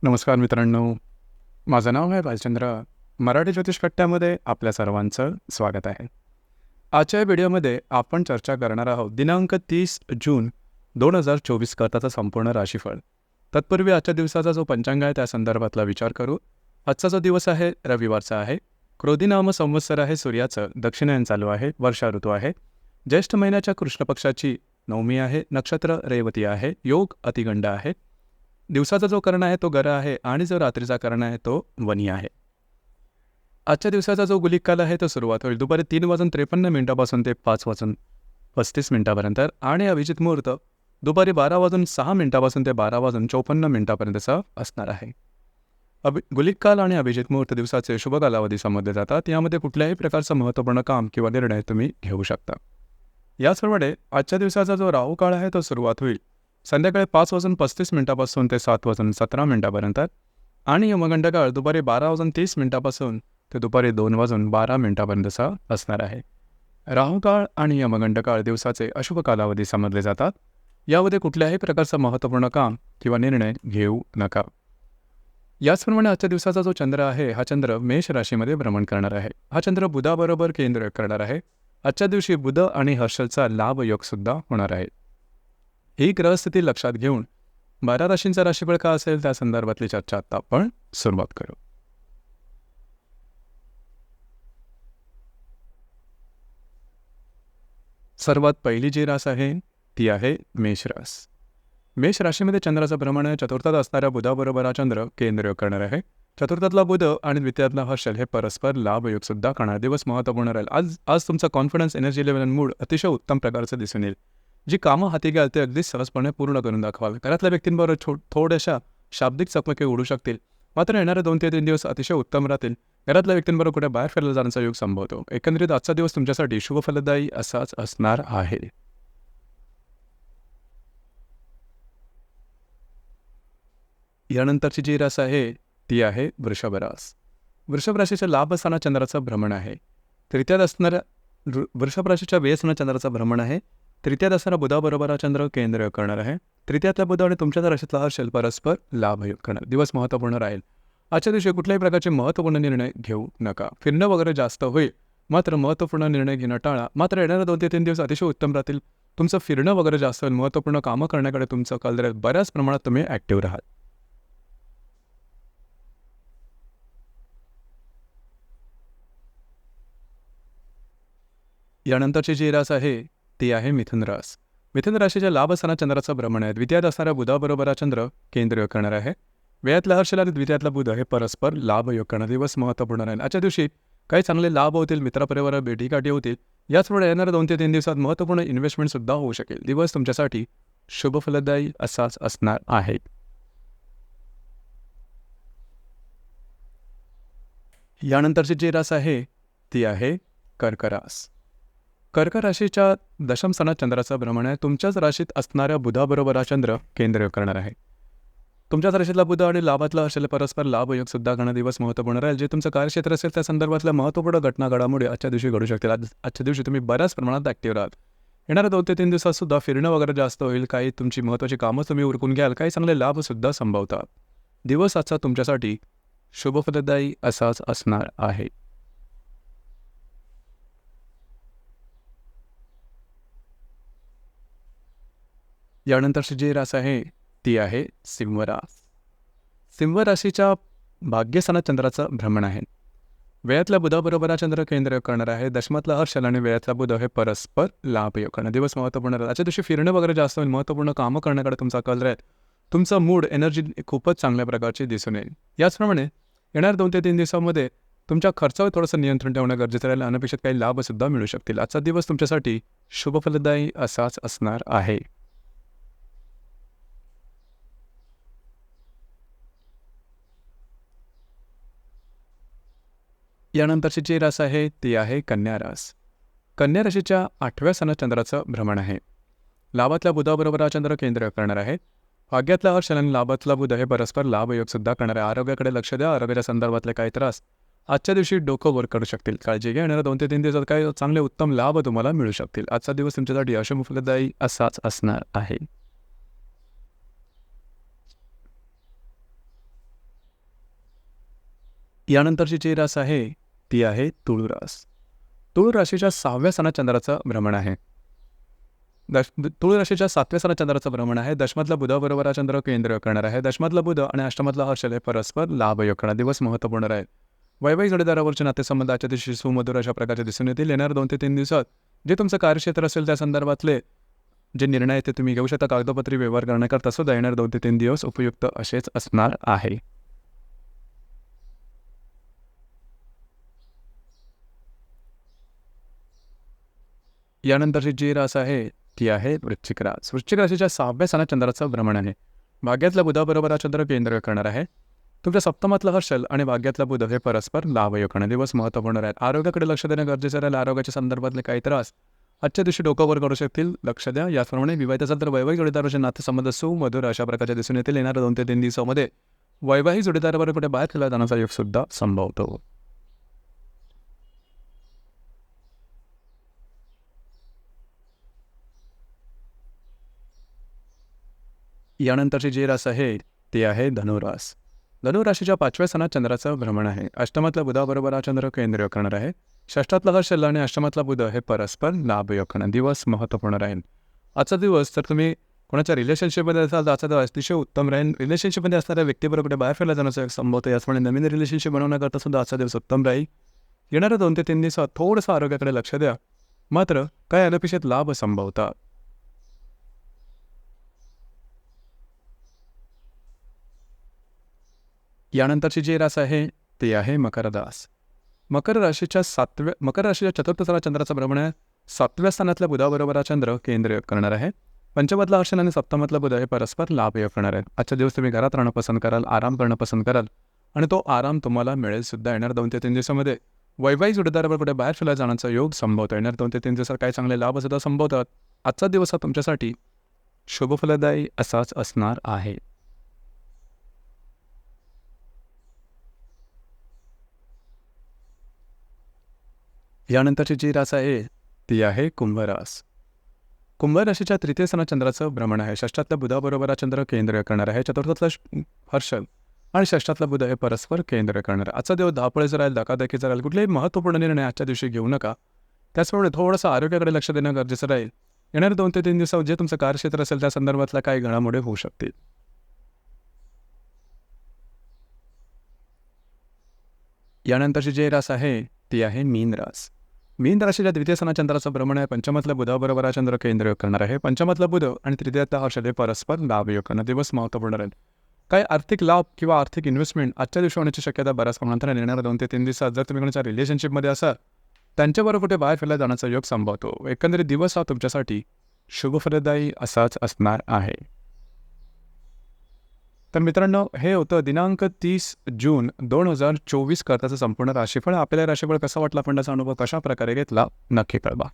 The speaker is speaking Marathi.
नमस्कार मित्रांनो, माझं नाव आहे भालचंद्र. मराठी ज्योतिष कट्ट्यामध्ये आपल्या सर्वांचं स्वागत आहे. आजच्या या व्हिडिओमध्ये आपण चर्चा करणार आहोत दिनांक 30 जून 2024 करताचा संपूर्ण राशीफळ. तत्पूर्वी आजच्या दिवसाचा जो पंचांग आहे त्या संदर्भातला विचार करू. आजचा जो दिवस आहे रविवारचा आहे. क्रोधी नाम संवत्सर आहे. सूर्याचं दक्षिणायन चालू आहे. वर्षा ऋतू आहे. ज्येष्ठ महिन्याच्या कृष्ण पक्षाची नवमी आहे. नक्षत्र रेवती आहे. योग अतिगंड आहे. दिवसाचा जो कर्ण आहे तो गर आहे आणि जो रात्रीचा कर्ण आहे तो वनी आहे. आजच्या दिवसाचा जो गुलिक काल आहे तो सुरुवात होईल दुपारी 3:53 ते 5:35 आणि अभिजित मुहूर्त दुपारी 12:06 ते 12:54 असणार आहे. गुलिक काल आणि अभिजित मुहूर्त दिवसाचे शुभ कालावधी समजले जातात. यामध्ये कुठल्याही प्रकारचं महत्त्वपूर्ण काम किंवा निर्णय तुम्ही घेऊ शकता. याचप्रमाणे आजच्या दिवसाचा जो राहू काळ आहे तो सुरुवात होईल संध्याकाळी 5:35 ते 7:17 आणि यमगंड काळ दुपारी 12:30 ते दुपारी 2:12 असणार आहे. राहू काळ आणि यमगंड काळ दिवसाचे अशुभ कालावधी समजले जातात. यामध्ये कुठल्याही प्रकारचं महत्त्वपूर्ण काम किंवा निर्णय घेऊ नका. याचप्रमाणे आजच्या दिवसाचा जो चंद्र आहे हा चंद्र मेष राशीमध्ये भ्रमण करणार आहे. हा चंद्र बुधाबरोबर केंद्र करणार आहे. आजच्या दिवशी बुध आणि हर्षलचा लाभ योग सुद्धा होणार आहे. ही ग्रहस्थिती लक्षात घेऊन 12 राशींचा राशीफळ का असेल त्या संदर्भातली चर्चा आता आपण सुरुवात करू. सर्वात पहिली जी रास आहे ती आहे मेष रास. मेष राशीमध्ये चंद्राचं भ्रमण आहे. चतुर्थात असणाऱ्या बुधाबरोबर हा चंद्र केंद्र करणार आहे. चतुर्थातला बुध आणि द्वितीयातला हर्षल हे परस्पर लाभ योग सुद्धा करणार. दिवस महत्त्वपूर्ण राहील. आज तुमचा कॉन्फिडन्स, एनर्जी लेवल आणि मूड अतिशय उत्तम प्रकारचं दिसून येईल. जी कामं हाती घ्याल ते अगदी सहजपणे पूर्ण करून दाखवाल. घरातल्या व्यक्तींबरोबर थोड्याशा शाब्दिक चकमकी उडू शकतील. मात्र येणारे 2 ते 3 दिवस अतिशय उत्तम राहतील. घरातल्या व्यक्तींबरोबर कुठे बाहेर फिरायला जाण्याचा योग संभवतो. एकंदरीत आजचा दिवस तुमच्यासाठी शुभ फलदायी असाच असणार आहे. यानंतरची जी रास आहे ती आहे वृषभ रास. वृषभ राशीच्या लाभ स्थानात चंद्राचं भ्रमण आहे. तृतीयात असणाऱ्या वृषभ राशीच्या व्यय स्थानात चंद्राचं भ्रमण आहे. तृतीयात असणारा बुधाबरोबर हा चंद्र केंद्र करणार आहे. तृतीयातला बुध आणि तुमच्या राशीतला हर्षल परस्पर लाभ योग करणार. दिवस महत्त्वपूर्ण राहील. आजच्या दिवशी कुठल्याही प्रकारचे महत्त्वपूर्ण निर्णय घेऊ नका. फिरणं वगैरे जास्त होईल, मात्र महत्त्वपूर्ण निर्णय घेणं टाळा. मात्र येणारे 2 ते 3 दिवस अतिशय उत्तम राहतील. तुमचं फिरणं वगैरे जास्त होईल. महत्त्वपूर्ण कामं करण्याकडे तुमचं कल राहील. बऱ्याच प्रमाणात तुम्ही ॲक्टिव्ह राहाल. यानंतरची जी रास आहे ती आहे मिथुन रास. मिथुन राशीच्या लाभ स्थानात चंद्राचं भ्रमण आहे. द्वितीयात असणाऱ्या बुधाबरोबर हा चंद्र केंद्र करणार आहे. व्ययातला हर्षल आणि द्वितीयातला बुध हे परस्पर लाभ योग करणार. दिवस महत्त्वपूर्ण राहील. आजच्या दिवशी काही चांगले लाभ होतील. मित्रपरिवारात भेटीगाठी होतील. याचमुळे येणाऱ्या 2 ते 3 दिवसात महत्त्वपूर्ण इन्व्हेस्टमेंट सुद्धा होऊ शकेल. दिवस तुमच्यासाठी शुभ फलदायी असाच असणार आहे. यानंतरची जी रास आहे ती आहे कर्क रास. कर्क राशीच्या दशम स्थानात चंद्राचं भ्रमण आहे. तुमच्याच राशीत असणाऱ्या बुधाबरोबर हा चंद्र केंद्र करणार आहे. तुमच्याच राशीतला बुध आणि लाभातला हर्षल परस्पर लाभ योग सुद्धा करणार. दिवस महत्त्वपूर्ण राहील. जे तुमचं कार्यक्षेत्र असेल त्या संदर्भातल्या महत्त्वपूर्ण घटना घडामोडी आजच्या दिवशी घडू शकतील. आजच्या दिवशी तुम्ही बऱ्याच प्रमाणात ॲक्टिव्ह राहाल. येणाऱ्या 2 ते 3 दिवसात सुद्धा फिरणं वगैरे जास्त होईल. काही तुमची महत्त्वाची कामं तुम्ही उरकून घ्याल. काही चांगले लाभ सुद्धा संभवतात. दिवस आजचा तुमच्यासाठी शुभ फलदायी असाच असणार आहे. यानंतरची जी रास आहे ती आहे सिंह रास. सिंह राशीच्या भाग्यस्थानात चंद्राचं भ्रमण आहे. व्ययातल्या बुधाबरोबर हा चंद्र केंद्र करणार आहे. दशमातला हर्षल आणि व्ययातला बुध हे परस्पर लाभ योग करणार. दिवस महत्त्वपूर्ण राहील. आजच्या दिवशी फिरणं वगैरे जास्त होईल. महत्त्वपूर्ण कामं करण्याकडे तुमचा कल राहील. तुमचा मूड, एनर्जी खूपच चांगल्या प्रकारची दिसून येईल. याचप्रमाणे येणाऱ्या 2 ते 3 दिवसांमध्ये तुमच्या खर्चावर थोडंसं नियंत्रण ठेवणं गरजेचं राहील. अनपेक्षित काही लाभसुद्धा मिळू शकतील. आजचा दिवस तुमच्यासाठी शुभ फलदायी असाच असणार आहे. यानंतरची जी रास आहे ती आहे कन्या रास. कन्या राशीच्या 8व्या स्थानात चंद्राचं भ्रमण आहे. लाभातल्या बुधाबरोबर हा चंद्र केंद्र करणार आहे. भाग्यातला हर्षल आणि लाभातला बुध हे परस्पर लाभ योग सुद्धा करणार आहे. आरोग्याकडे लक्ष द्या. आरोग्याच्या संदर्भातले काही त्रास आजच्या दिवशी डोकं वर करू शकतील. काळजी घ्या. येणाऱ्या 2 ते 3 दिवसात काही चांगले उत्तम लाभ तुम्हाला मिळू शकतील. आजचा दिवस तुमच्यासाठी अशुभ फलदायी असाच असणार आहे. यानंतरची जी रास आहे ती आहे तुळ रास. तुळ राशीच्या 6व्या सणात चंद्राचं भ्रमण आहे. तुळ राशीच्या 7व्या सणात चंद्राचं भ्रमण आहे. दशमातला बुधाबरोबर हा चंद्र केंद्र करणार आहे. दशमातला बुध आणि अष्टमातला हर्षल हे परस्पर लाभयोग करणार. दिवस महत्त्वपूर्ण राहील. वैवाहिक जोडीदारावरचे नातेसंबंध आजच्या दिवशी सुमधुर अशा प्रकारचे दिसून येतील. येणाऱ्या 2 ते 3 दिवसात जे तुमचं कार्यक्षेत्र असेल त्या संदर्भातले जे निर्णय आहेत ते तुम्ही घेऊ शकता. कागदोपत्री व्यवहार करण्याकरता सुद्धा येणारे 2 ते 3 दिवस उपयुक्त असेच असणार आहे. यानंतरची जी रास आहे ती आहे वृश्चिक रास. वृश्चिक राशीच्या 6व्या सणात चंद्राचं भ्रमण आहे. भाग्यातल्या बुधाबरोबर हा चंद्र केंद्र करणार आहे. तुमच्या सप्तमातलं हर्षल आणि भाग्यातला बुध हे परस्पर लाभयोग करणार. दिवस महत्त्वपूर्ण राहील. आरोग्याकडे लक्ष देणं गरजेचं राहील. आरोग्याच्या संदर्भातले काही त्रास आजच्या दिवशी डोकं करू शकतील. लक्ष द्या. याचप्रमाणे विवाहित असेल तर वैवाहिक जोडीदाराचे नातेसंबंध सुमधुर अशा प्रकारचे दिसून येतील. येणाऱ्या 2 ते 3 दिवसामध्ये वैवाहिक जोडीदाराबरोबर कुठे बाहेर फिरला जाण्याचा योग सुद्धा संभवतो. यानंतरची जी रास आहे ती आहे धनुरास. धनुराशीच्या 5व्या सणात चंद्राचं भ्रमण आहे. अष्टमातल्या बुधाबरोबर हा चंद्र केंद्र करणार आहे. षष्ठातला हर्षल आणि अष्टमातला बुध हे परस्पर लाभयोग करणार. दिवस महत्त्वपूर्ण राहील. आजचा दिवस जर तुम्ही कोणाच्या रिलेशनशिपमध्ये असाल तर आजचा दिवस अतिशय उत्तम राहील. रिलेशनशिपमध्ये असणाऱ्या व्यक्तीबरोबर कुठे बाहेर फिरला जाण्याचा एक संभवतो. याचमुळे नवीन रिलेशनशिप बनवण्याकरता सुद्धा आजचा दिवस उत्तम राहील. येणाऱ्या 2 ते 3 दिवसात थोडंसं आरोग्याकडे लक्ष द्या. मात्र काही अनपेक्षित लाभ संभवतात. यानंतरची जी रास आहे ती आहे मकर रास. मकर राशीच्या 4थ्या सणात चंद्राचं भ्रमण आहे. 7व्या स्थानातल्या बुधाबरोबर हा चंद्र केंद्र करणार आहे. पंचमातला हर्षल आणि सप्तमातला बुध हे परस्पर लाभयोग करणार आहेत. आजच्या दिवस तुम्ही घरात राहणं पसंत कराल, आराम करणं पसंत कराल आणि तो आराम तुम्हाला मिळेल सुद्धा. येणार 2 ते 3 दिवसामध्ये वैवाहिक जोडीदाराबरोबर कुठे बाहेर फिरायला जाण्याचा योग संभवतो. येणार 2 ते 3 दिवसात काही चांगले लाभ सुद्धा संभवतात. आजचा दिवस हा तुमच्यासाठी शुभफलदायी असाच असणार आहे. यानंतरची जी रास आहे ती आहे कुंभरास. कुंभ राशीच्या 3य सणात चंद्राचं भ्रमण आहे. षष्ठातल्या बुधाबरोबर हा चंद्र केंद्र करणार आहे. चतुर्थातला हर्षल आणि षष्ठातला बुध हे परस्पर केंद्र करणार आहे. आजचा दिवस धावपळीचा राहील, धकाधकीचा राहील. कुठलेही महत्त्वपूर्ण निर्णय आजच्या दिवशी घेऊ नका. त्याचप्रमाणे थोडंसं आरोग्याकडे लक्ष देणं गरजेचं राहील. येणाऱ्या 2 ते 3 दिवसात जे तुमचं कार्यक्षेत्र असेल त्या संदर्भातल्या काही घडामोडी होऊ शकतील. यानंतरची जी रास आहे ती आहे मीन रास. मीन राशीच्या 2य सणात चंद्राचं भ्रमण आहे. पंचमातल्या बुधाबरोबर हा चंद्र केंद्र करणार आहे. पंचमातला बुध आणि तृतीयातला हर्षल हे परस्पर लाभयोग करणार. दिवस महत्त्वपूर्ण राहील. काही आर्थिक लाभ किंवा आर्थिक इन्व्हेस्टमेंट आजच्या दिवशी होण्याची शक्यता बऱ्याच प्रमाणात राहील. येणाऱ्या 2 ते 3 दिवसात जर तुम्ही कोणाच्या रिलेशनशिपमध्ये असाल त्यांच्याबरोबर कुठे बाहेर फिरला जाण्याचा योग संभवतो. एकंदरीत दिवस हा तुमच्यासाठी शुभफलदायी असाच असणार आहे. तर मित्रांनो, हे होतं दिनांक 30 जून 2024 करताचं संपूर्ण राशीफळ. आपल्याला राशीफळ कसा वाटला, आपण त्याचा अनुभव कशा प्रकारे घेतला नक्की कळवा.